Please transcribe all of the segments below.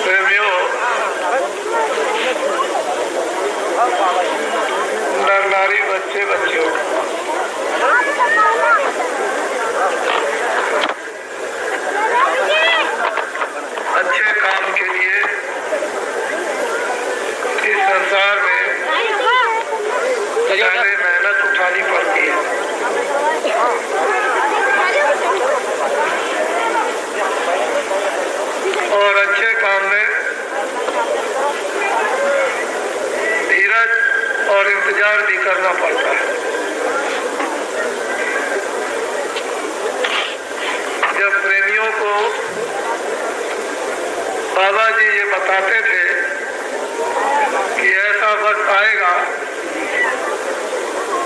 प्रेमियों, नर नारी, बच्चे बच्चियों, अच्छे काम के लिए इस संसार में पहले मेहनत उठानी पड़ती है। और अच्छे काम में धीरज और इंतजार भी करना पड़ता है। जब प्रेमियों को बाबा जी ये बताते थे कि ऐसा वक्त आएगा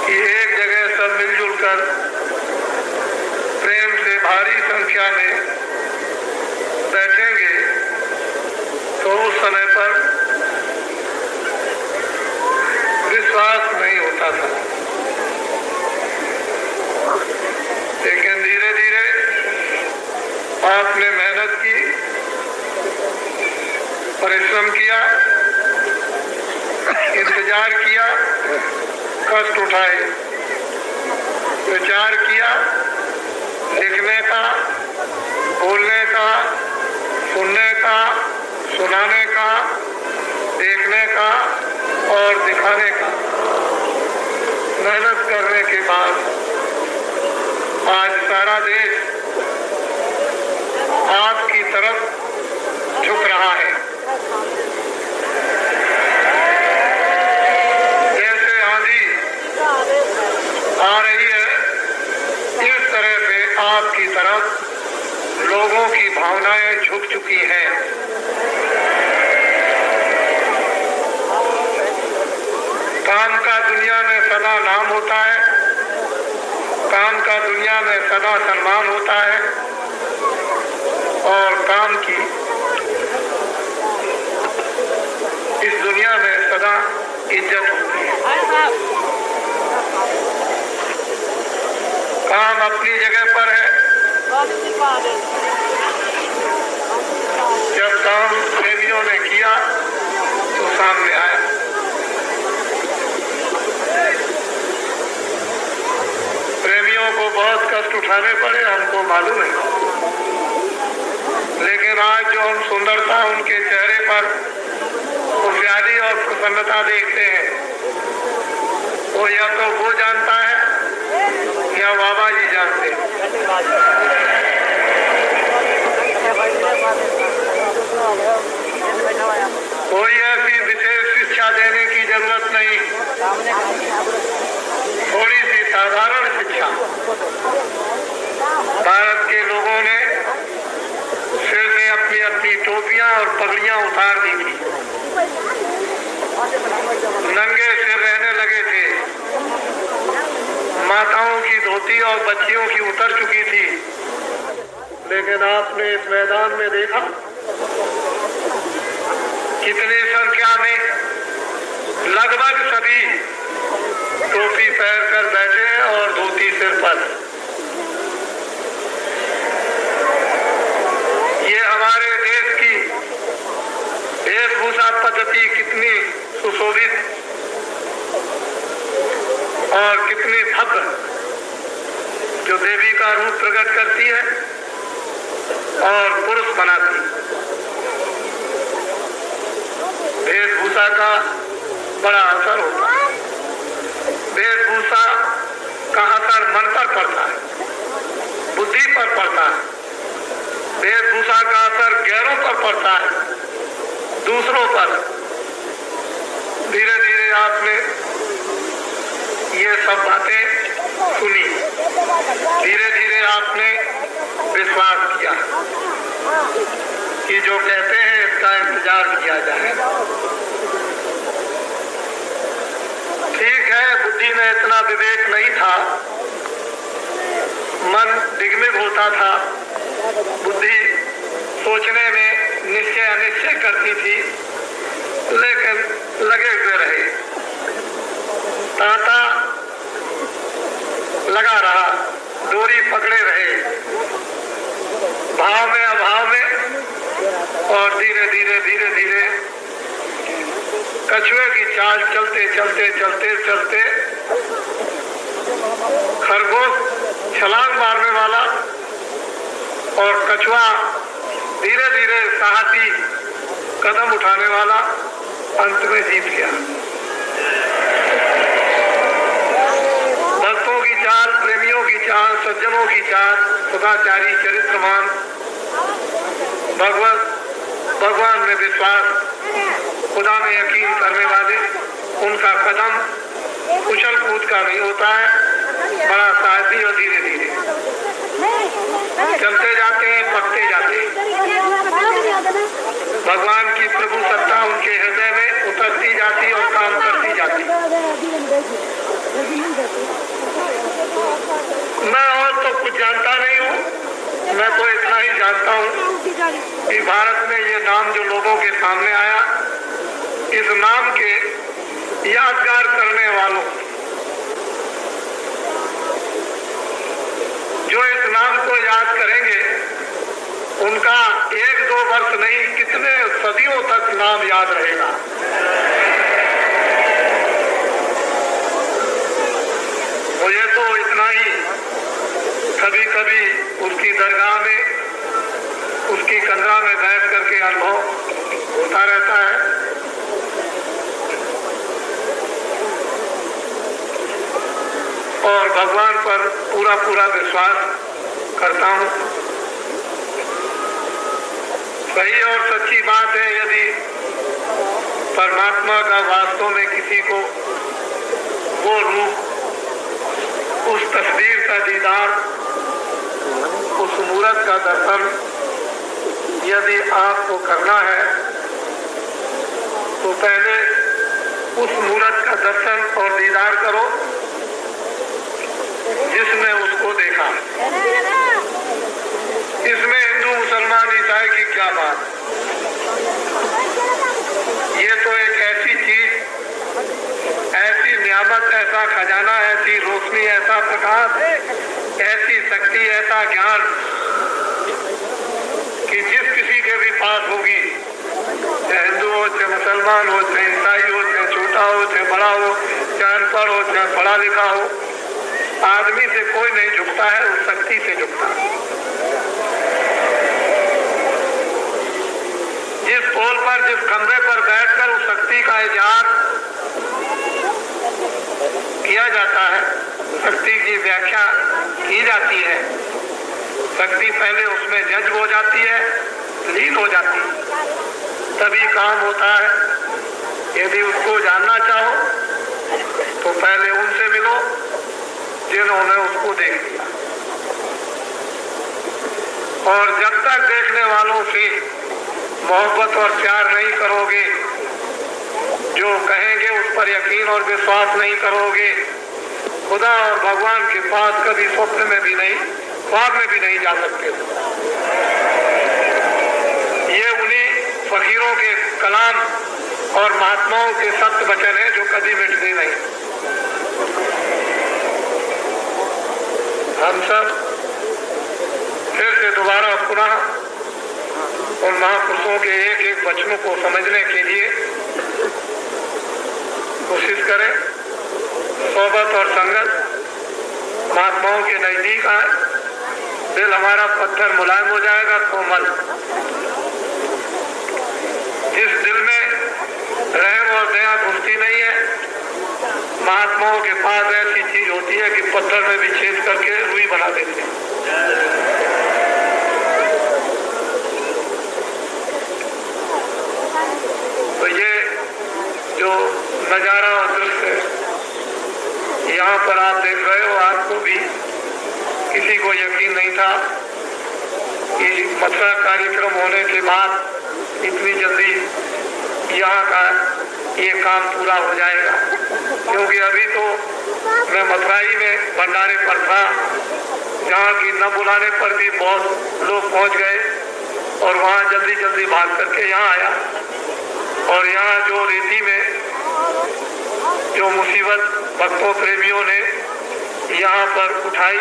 कि एक जगह सब मिलजुल कर प्रेम से भारी संख्या में बैठेंगे, तो उस समय पर विश्वास नहीं होता था। लेकिन धीरे धीरे आपने मेहनत की, परिश्रम किया, इंतजार किया, कष्ट उठाए, विचार किया, लिखने का, बोलने का, सुनने का, सुनाने का, देखने का और दिखाने का। मेहनत करने के बाद आज सारा देश आपकी तरफ झुक रहा है। जैसे आंधी आ रही है, इस तरह से आपकी तरफ लोगों की भावनाएं झुक चुकी हैं। काम का दुनिया में सदा नाम होता है, काम का दुनिया में सदा सम्मान होता है और काम की इस दुनिया में सदा इज्जत होती है। काम अपनी जगह पर है। जब काम प्रेमियों ने किया तो सामने आया। प्रेमियों को बहुत कष्ट उठाने पड़े, हमको मालूम है। लेकिन आज जो हम सुंदरता उनके चेहरे पर खुशहाली और प्रसन्नता देखते हैं, वो या तो वो जानता है या बाबा जी जानते हैं। कोई ऐसी विशेष शिक्षा देने की जरूरत नहीं, थोड़ी सी साधारण शिक्षा भारत के लोगों ने सिर से अपनी अपनी टोपियां और पगड़ियां उतार दी थी, नंगे सिर रहने लगे थे, माताओं की धोती और बच्चियों की उतर चुकी थी। लेकिन आपने इस मैदान में देखा कितनी संख्या में लगभग सभी टोपी पहनकर बैठे हैं और धोती सिर पर। ये हमारे देश की वेशभूषा पद्धति कितनी सुशोभित और कितनी भव्य, जो देवी का रूप प्रकट करती है और पुरुष बनाती। वेशभूषा का बड़ा असर होता है। वेशभूषा का असर मन पर पड़ता है, बुद्धि पर पड़ता है। वेशभूषा का असर गैरों पर पड़ता है, दूसरों पर। धीरे धीरे आपने ये सब बातें सुनी, धीरे धीरे आपने विश्वास किया कि जो कहते हैं इसका इंतजार किया जाए। ठीक है, बुद्धि में इतना विवेक नहीं था, मन दिग्मित होता था, बुद्धि सोचने में निश्चय अनिश्चय करती थी, लेकिन लगे हुए रहे, तांता लगा रहा डोरी पकड़े रहे, भाव में अभाव में, और धीरे धीरे धीरे धीरे कछुए की चाल चलते चलते चलते चलते खरगोश छलांग मारने वाला और कछुआ धीरे धीरे साहसी कदम उठाने वाला अंत में जीत गया। भक्तों की चाल, प्रेमियों की चाल, सज्जनों की चाल, सदाचारी, चरित्रमान, भगवान में विश्वास, खुदा में यकीन करने वाले, उनका कदम उछल कूद का नहीं होता है, बड़ा साहसी और धीरे धीरे चलते जाते हैं, पकते जाते हैं। भगवान की प्रभु सत्ता उनके हृदय में उतरती जाती और काम करती जाती। मैं और तो कुछ जानता नहीं हूँ, मैं तो इतना ही जानता हूँ कि भारत में ये नाम जो लोगों के सामने आया, इस नाम के यादगार करने वालों, जो इस नाम को याद करेंगे, उनका 1-2 वर्ष नहीं, कितने सदियों तक नाम याद रहेगा। मुझे तो इतना ही कभी कभी उसकी दरगाह में, उसकी कंधा में बैठ करके अनुभव होता रहता है। और भगवान पर पूरा पूरा विश्वास करता हूँ। सही और सच्ची बात है, यदि परमात्मा का वास्तव में किसी को वो रूप, उस तस्वीर का दीदार, उस मूरत का दर्शन यदि आपको करना है, तो पहले उस मूरत का दर्शन और दीदार करो जिसने उसको देखा। इसमें हिंदू मुसलमान ईसाई की क्या बात? ये तो एक ऐसी चीज, ऐसी नियामत, ऐसा खजाना, ऐसी रोशनी, ऐसा प्रकाश, ऐसी शक्ति, ऐसा ज्ञान कि जिस किसी के भी पास होगी, चाहे हिंदू हो, चाहे मुसलमान हो, चाहे ईसाई हो, चाहे छोटा हो, चाहे बड़ा हो, चाहे अनपढ़ हो, चाहे पढ़ा लिखा हो, आदमी से कोई नहीं झुकता है, उस शक्ति से झुकता है। जिस पोल पर, जिस खंभे पर बैठकर उस शक्ति का इजहार किया जाता है, शक्ति की व्याख्या की जाती है, शक्ति पहले उसमें जज्ब हो जाती है, लीन हो जाती है, तभी काम होता है। यदि उसको जानना चाहो तो पहले उनसे मिलो जिन्होंने उसको देख लिया। और जब तक देखने वालों से मोहब्बत और प्यार नहीं करोगे, जो कहेंगे उस पर यकीन और विश्वास नहीं करोगे, खुदा और भगवान के पास कभी स्वप्न में भी नहीं, ख्वाब में भी नहीं जा सकते। ये उन्हीं फकीरों के कलाम और महात्माओं के सत्य वचन है जो कभी मिटते नहीं। हम सब फिर से दोबारा पुनः उन महापुरुषों के एक एक वचनों को समझने के लिए कोशिश करें। सोबत और संगत महात्माओं के नजदीक आए, दिल हमारा पत्थर मुलायम हो जाएगा, कोमल। जिस दिल में रहम और दया घुसती नहीं है, महात्माओं के पास ऐसी चीज होती है कि पत्थर में भी छेद करके रुई बना देते हैं। तो ये जो नजारा और दृश्य यहाँ पर आप देख रहे हो, आपको भी किसी को यकीन नहीं था कि मथुरा कार्यक्रम होने के बाद इतनी जल्दी यहाँ का ये काम पूरा हो जाएगा। क्योंकि अभी तो मैं मथुराई में भंडारे पर था, जहाँ की न बुलाने पर भी बहुत लोग पहुँच गए, और वहाँ जल्दी जल्दी भाग करके यहाँ आया। और यहाँ जो रीति में जो मुसीबत भक्तों प्रेमियों ने यहाँ पर उठाई,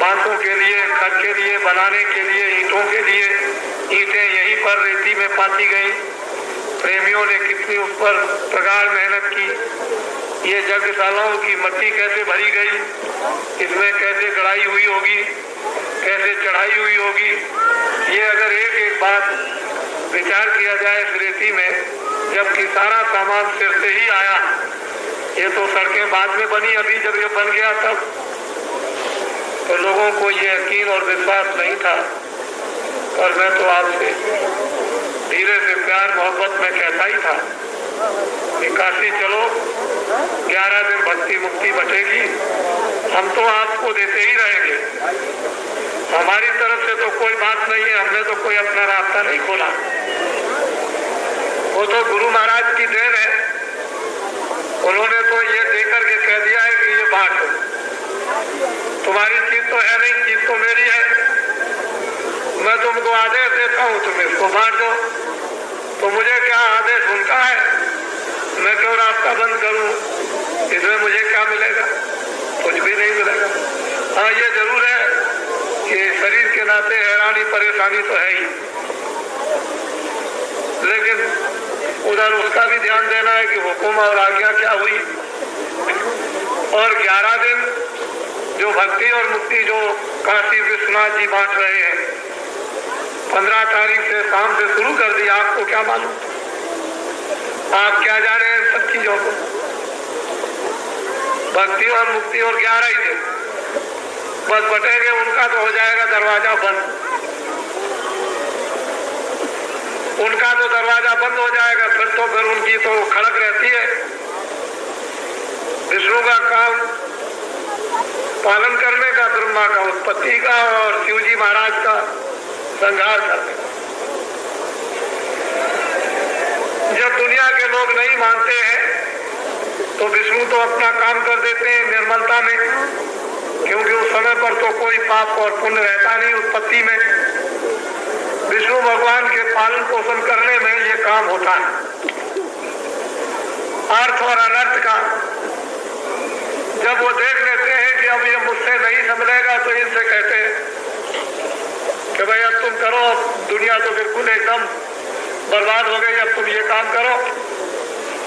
बांसों के लिए, घर के लिए, बनाने के लिए, ईंटों के लिए ईंटें यहीं पर रेती में पाती गई। प्रेमियों ने कितनी उस पर प्रगाढ़ मेहनत की। ये यज्ञशालाओं की मट्टी कैसे भरी गई, इसमें कैसे गढ़ाई हुई होगी, कैसे चढ़ाई हुई होगी। ये अगर एक एक बात विचार किया जाए इस रेती में, जबकि सारा सामान सिर से ही आया। ये तो सड़कें बाद में बनी, अभी जब ये बन गया तब तो लोगों को ये यकीन और विश्वास नहीं था। और मैं तो आपसे धीरे से प्यार मोहब्बत में कहता ही था कि काशी चलो, 11 दिन भक्ति मुक्ति बचेगी, हम तो आपको देते ही रहेंगे। हमारी तरफ से तो कोई बात नहीं है, हमने तो कोई अपना रास्ता नहीं खोला। वो तो गुरु महाराज की देन है। उन्होंने तो ये देकर के कह दिया है कि ये बांटो, तुम्हारी चीज तो है नहीं, चीज तो मेरी है। मैं तुमको आदेश देता हूँ, तुम इसको बांट दो। तो मुझे क्या आदेश उनका है, मैं क्यों रास्ता बंद करूँ? इसमें मुझे क्या मिलेगा? कुछ भी नहीं मिलेगा। हाँ, ये जरूर है कि शरीर के नाते हैरानी परेशानी तो है ही, लेकिन उधर उसका भी ध्यान देना है कि हुक्म और आज्ञा क्या हुई। और 11 दिन जो भक्ति और मुक्ति जो काशी विश्वनाथ जी बांट रहे हैं, 15 तारीख से शाम से शुरू कर दिया। आपको क्या मालूम, आप क्या जा रहे हैं सब चीजों को? भक्ति और मुक्ति और 11 ही दिन बस बटेंगे, उनका तो हो जाएगा दरवाजा बंद। उनका तो दरवाजा बंद हो जाएगा, फिर उनकी तो खड़क रहती है। विष्णु का काम पालन करने का, ब्रह्मा का उत्पत्ति का और शिव जी महाराज का संहार करने का। जब दुनिया के लोग नहीं मानते हैं तो विष्णु तो अपना काम कर देते हैं निर्मलता में, क्योंकि उस समय पर तो कोई पाप और पुण्य रहता नहीं उत्पत्ति में। विष्णु भगवान के पालन पोषण करने में ये काम होता है। अर्थ और अनर्थ का जब वो देख लेते हैं कि अब ये मुझसे नहीं संभलेगा, तो इनसे कहते हैं कि भाई अब तुम करो, दुनिया तो बिल्कुल एकदम बर्बाद हो गई, अब तुम ये काम करो।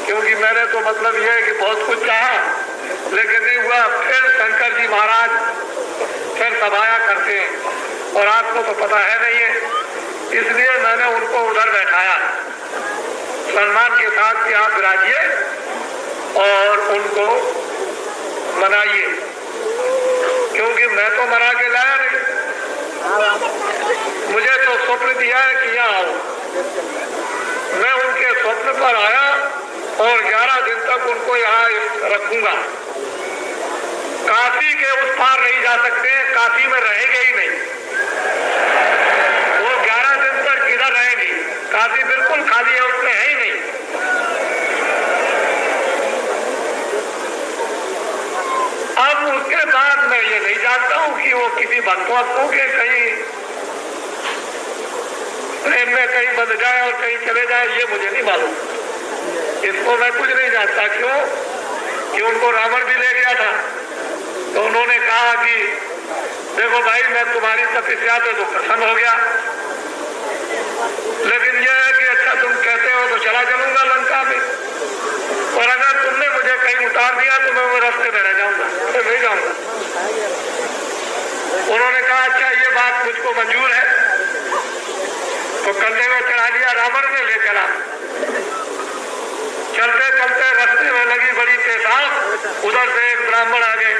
क्योंकि मैंने तो मतलब ये है कि बहुत कुछ चाहा लेकिन नहीं हुआ। फिर शंकर जी महाराज फिर सभाया करते हैं, और आपको तो पता है नहीं है, इसलिए मैंने उनको उधर बैठाया सम्मान के साथ कि आप विराजिए और उनको मनाइए, क्योंकि मैं तो मना के लाया नहीं। मुझे तो स्वप्न दिया है कि यहाँ आओ। मैं उनके स्वप्न पर आया और 11 दिन तक उनको यहाँ रखूंगा। काशी के उस पार नहीं जा सकते, काशी में रहेंगे ही नहीं। वो 11 दिन तक किधर रहेंगी? काशी बिल्कुल खाली है, उसमें है ही नहीं। अब उसके बाद मैं ये नहीं जानता हूँ कि वो किसी भक्तों के कहीं प्रेम में कहीं बंध जाए और कहीं चले जाए, ये मुझे नहीं मालूम। इसको मैं कुछ नहीं जानता। क्यों कि उनको रावण भी ले गया था, तो उन्होंने कहा कि देखो भाई, मैं तुम्हारी तपस्या पे तो प्रसन्न हो गया, लेकिन यह है कि अच्छा तुम कहते हो तो चला चलूंगा लंका में, और अगर तुमने मुझे कहीं उतार दिया तो मैं वो रास्ते में रह जाऊंगा, फिर नहीं जाऊंगा। उन्होंने कहा अच्छा ये बात मुझको मंजूर है। तो कंधे में चढ़ा लिया, रावण ने ले चला। चलते चलते रास्ते में लगी बड़ी पेशाब, उधर से एक ब्राह्मण आ गए।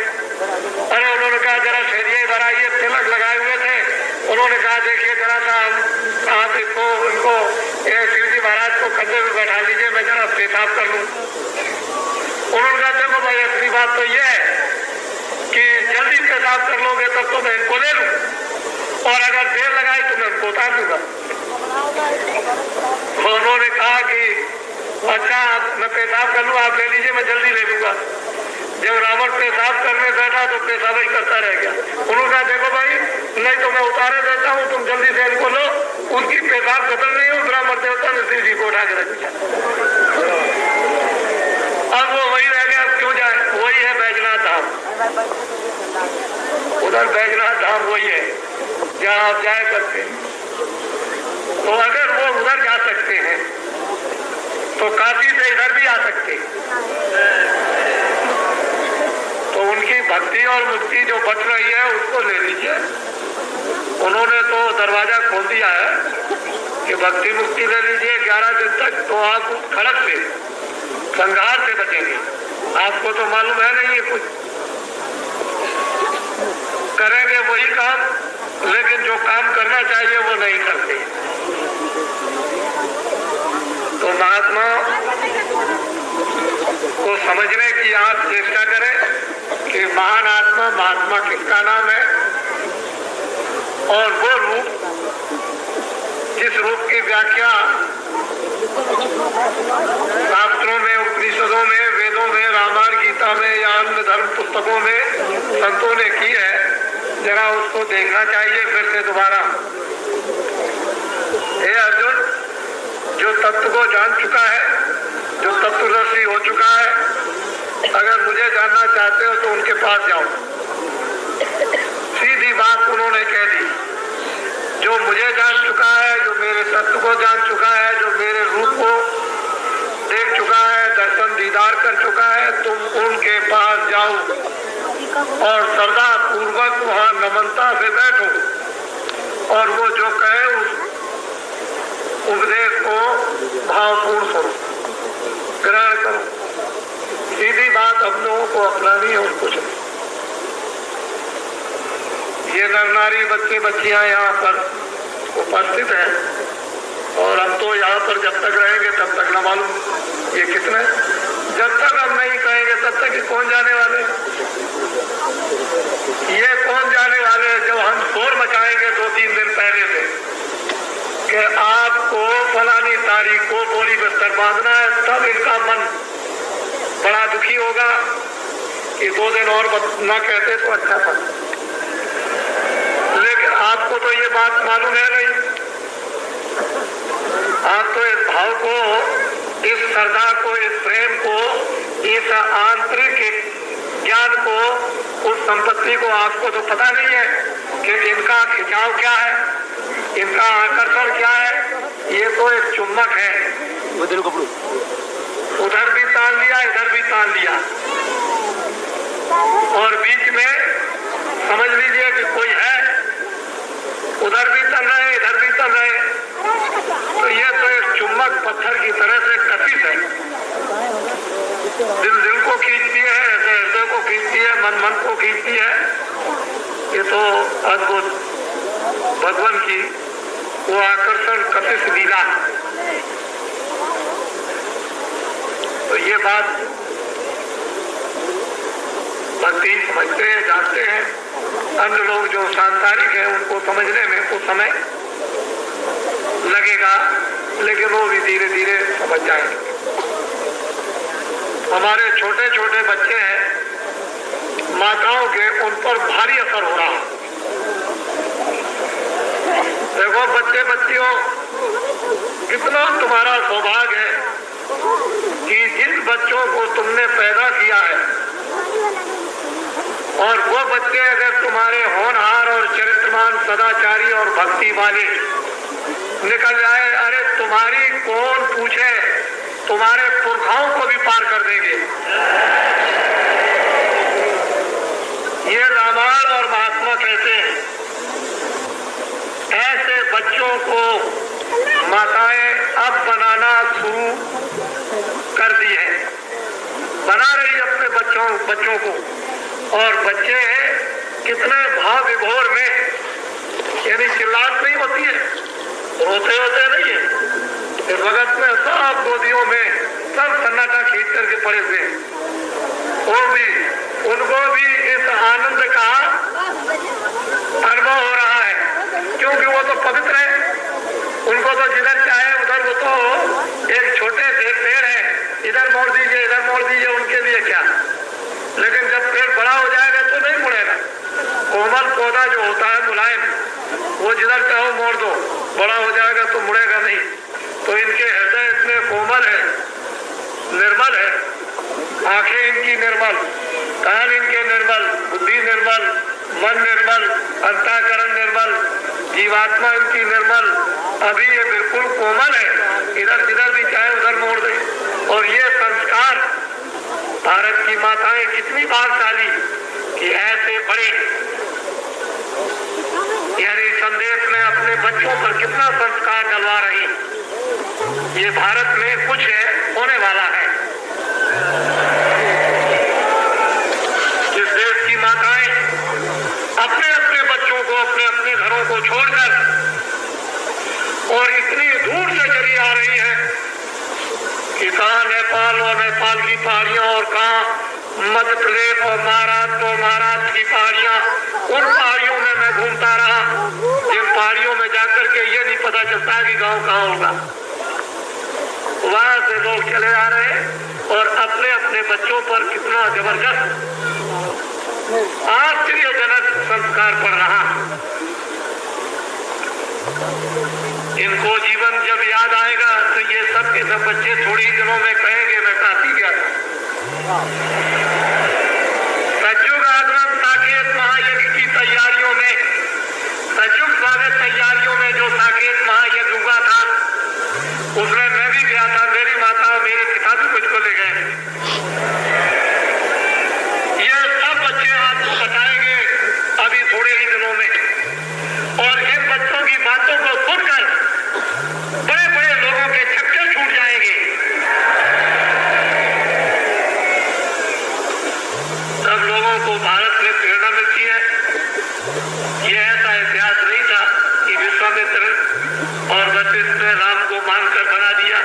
अरे उन्होंने कहा जरा शरीर इधर आइए, तिलक लगाए हुए थे। उन्होंने कहा देखिए जरा सा आप इनको शिव जी महाराज को कंधे में बैठा लीजिए, मैं जरा पेशाब कर लूं। उन्होंने कहा देखो भाई, असली बात तो यह है कि जल्दी पेशाब कर लोगे तब तो मैं इनको ले लूं, और अगर देर लगाई तो मैं उनको उतार दूंगा। उन्होंने कहा कि अच्छा मैं पेशाब कर लूँ, आप ले लीजिए, मैं जल्दी ले लूंगा। जब रावण पेशाब करने बैठा तो पेशाब ही करता रह गया। उन्होंने कहा देखो भाई, नहीं तो मैं उतारे देता हूँ, तुम जल्दी से इनको लो। उनकी पेशाब खत्म नहीं हो, ब्राह्मण देवता ने शिव जी को उठा के रख दिया। अब वो वही रह गया, क्यों जाए, वही है बैजनाथ धाम। उधर केवल बैजनाथ धाम वही है जहाँ आप जाया करते हैं। तो अगर वो उधर जा सकते हैं तो काशी से इधर भी आ सकते हैं। तो उनकी भक्ति और मुक्ति जो बच रही है उसको ले लीजिए। उन्होंने तो दरवाजा खोल दिया है कि भक्ति मुक्ति ले लीजिए 11 दिन तक, तो आप उस खड़क से, संघार से बचेंगे। आपको तो मालूम है नहीं है कुछ, करेंगे वही काम, लेकिन जो काम करना चाहिए वो नहीं करते। तो महात्मा को समझने की आप चेष्टा करें कि महान आत्मा, महात्मा किसका नाम है, और वो रूप, जिस रूप की व्याख्या शास्त्रों में, उपनिषदों में, वेदों में, रामायण, गीता में या अन्य धर्म पुस्तकों में संतों ने की है, जरा उसको देखना चाहिए फिर से दोबारा। हे अर्जुन, जो तत्व को जान चुका है, जो तत्वदर्शी हो चुका है, अगर मुझे जानना चाहते हो तो उनके पास जाओ। सीधी बात उन्होंने कह दी। जो मुझे जान चुका है, जो मेरे तत्व को जान चुका है, जो मेरे रूप को देख चुका है, दर्शन दीदार कर चुका है, तुम उनके पास जाओ और श्रद्धा पूर्वक वहां नम्रता से बैठो और वो जो कहे उस उपदेश को भावपूर्ण करो, ग्रहण करो। सीधी बात हम लोगों को अपनानी है और कुछ नहीं। ये नर नारी, बच्चे बच्चियां यहाँ पर उपस्थित हैं और हम तो यहाँ पर जब तक रहेंगे तब तक न मालूम ये कितने, जब तक हम नहीं कहेंगे तब तक ये कौन जाने वाले, ये कौन जाने वाले। जब हम शोर मचाएंगे 2-3 दिन पहले से कि आपको फलानी तारीख को बोरी बिस्तर बांधना है, तब इनका मन बड़ा दुखी होगा कि 2 दिन और ना कहते तो अच्छा था। लेकिन आपको तो ये बात मालूम है नहीं। आप तो इस भाव को, इस श्रद्धा को, इस प्रेम को, इस आंतरिक ज्ञान को, उस संपत्ति को आपको तो पता नहीं है कि इनका खिंचाव क्या है, इनका आकर्षण क्या है। ये तो एक चुम्बक है, उधर भी तान लिया, इधर भी तान लिया, और बीच में समझ लीजिए कि कोई है, उधर भी तन रहे, इधर भी तन रहे। तो ये तो एक चुम्बक पत्थर की तरह से कशिश है। दिल दिल को खींचती है, हृदय हृदय को खींचती है, मन मन को खींचती है। ये तो अद्भुत भगवान की वो आकर्षण कशिश लीला। तो ये बात भक्ति समझते हैं, जानते हैं। अन्य लोग जो सांसारिक हैं उनको समझने में कुछ समय लगेगा, लेकिन वो भी धीरे धीरे समझ जाएंगे। हमारे छोटे छोटे बच्चे हैं, माताओं के उन पर भारी असर हो रहा है। देखो बच्चे बच्चियों, कितना तुम्हारा सौभाग्य है कि जिन बच्चों को तुमने पैदा किया है, और वो बच्चे अगर तुम्हारे होनहार और चरित्रवान, सदाचारी और भक्ति वाले निकल जाए, अरे तुम्हारी कौन पूछे, तुम्हारे पुरखाओं को भी पार कर देंगे। ये रामायण और महात्मा कहते हैं, ऐसे बच्चों को माताएं अब बनाना शुरू कर दी है, बना रही अपने बच्चों को। और बच्चे कितने भाव विभोर में, यानी चिल्लाहट नहीं होती है, रोते होते नहीं है, इस वक्त में सब गोदियों में सब सन्नाटा खींच करके पड़े हुए हैं। वो भी, उनको भी इस आनंद का अनुभव हो रहा है, क्योंकि वो तो पवित्र है। उनको तो जिधर चाहे उधर, वो तो एक छोटे से पेड़ है, इधर मोड़ दीजिए, इधर मोड़ दीजिए, उनके लिए क्या। लेकिन जब पेड़ बड़ा हो जाएगा तो नहीं मुड़ेगा। कोमल पौधा जो होता है मुलायम, वो जिधर चाहो मोड़ दो, बड़ा हो जाएगा तो मुड़ेगा नहीं। तो इनके हृदय इतने कोमल है, निर्मल है, आंखें इनकी निर्मल, कान इनके निर्मल, बुद्धि निर्मल, मन निर्मल, अंतःकरण निर्मल, जीवात्मा इनकी निर्मल, अभी ये बिल्कुल कोमल है, इधर जिधर भी चाहे उधर मोड़ दे। और ये संस्कार भारत की माताएं कितनी भाग्यशाली कि ऐसे बड़े यानी संदेश में अपने बच्चों पर कितना संस्कार डलवा रही। ये भारत में कुछ है, होने वाला है। इस देश की माताएं अपने अपने बच्चों को अपने अपने घरों को छोड़कर और इतनी दूर से चली आ रही है कि कहाँ नेपाल और नेपाल की पहाड़ियां और कहाँ मध्य प्रदेश और महाराष्ट्र की पहाड़ियां। उन पहाड़ियों में मैं घूमता रहा जिन पहाड़ियों में जाकर के ये नहीं पता चलता कि गांव कहाँ होगा। वहां से लोग चले आ रहे हैं और अपने अपने बच्चों पर कितना जबरदस्त आश्चर्यजनक संस्कार पड़ रहा। इनको जीवन जब याद आएगा तो ये सब के सब बच्चे थोड़ी ही दिनों में कहेंगे मैं काशी गया था। सतयुग आगमन साकेत महायज्ञ की तैयारियों में, सतयुग स्वागत तैयारियों में जो साकेत महायज्ञ हुआ था उसमें मैं भी गया था। मेरी माता मेरे पिता भी मुझको ले गए। ये सब बच्चे आपको बताएंगे अभी थोड़े ही दिनों में। और इन बच्चों की बातों को सुनकर बड़े बड़े लोगों के छक्के छूट जाएंगे। सब लोगों को भारत में प्रेरणा मिलती है। ये ऐसा इतिहास नहीं था कि विश्वामित्र और वशिष्ठ ने राम को मानकर बना दिया।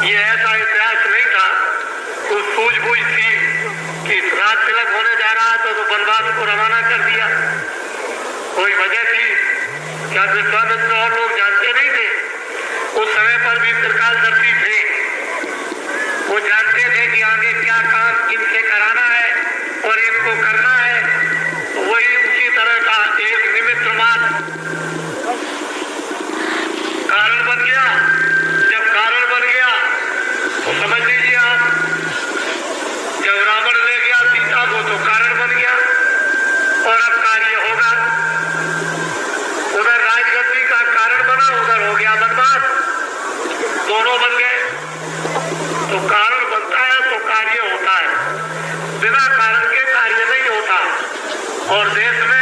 ये ऐसा इतिहास नहीं था। कुछ सूझबूझ थी कि राज तिलक होने जा रहा था तो वनवास को रवाना कर दिया। कोई वजह थी क्या? विश्वामित्र और लोग जानते नहीं थे। उस समय पर भी त्रिकालदर्शी थे। वो जानते थे कि आगे क्या काम इनसे कराना है और इनको करना है। वही उसी तरह का एक निमित्त मात्र कारण बन गया। जब कारण बन गया तो समझ लीजिए आप, जब रावण ले गया सीता को तो कारण बन गया और अब कार्य होगा। उधर राजगद्दी का कारण बना, उधर हो गया वनवास, दोनों बन गए। तो कारण बनता है तो कार्य होता है, बिना कारण के कार्य नहीं होता। और देश में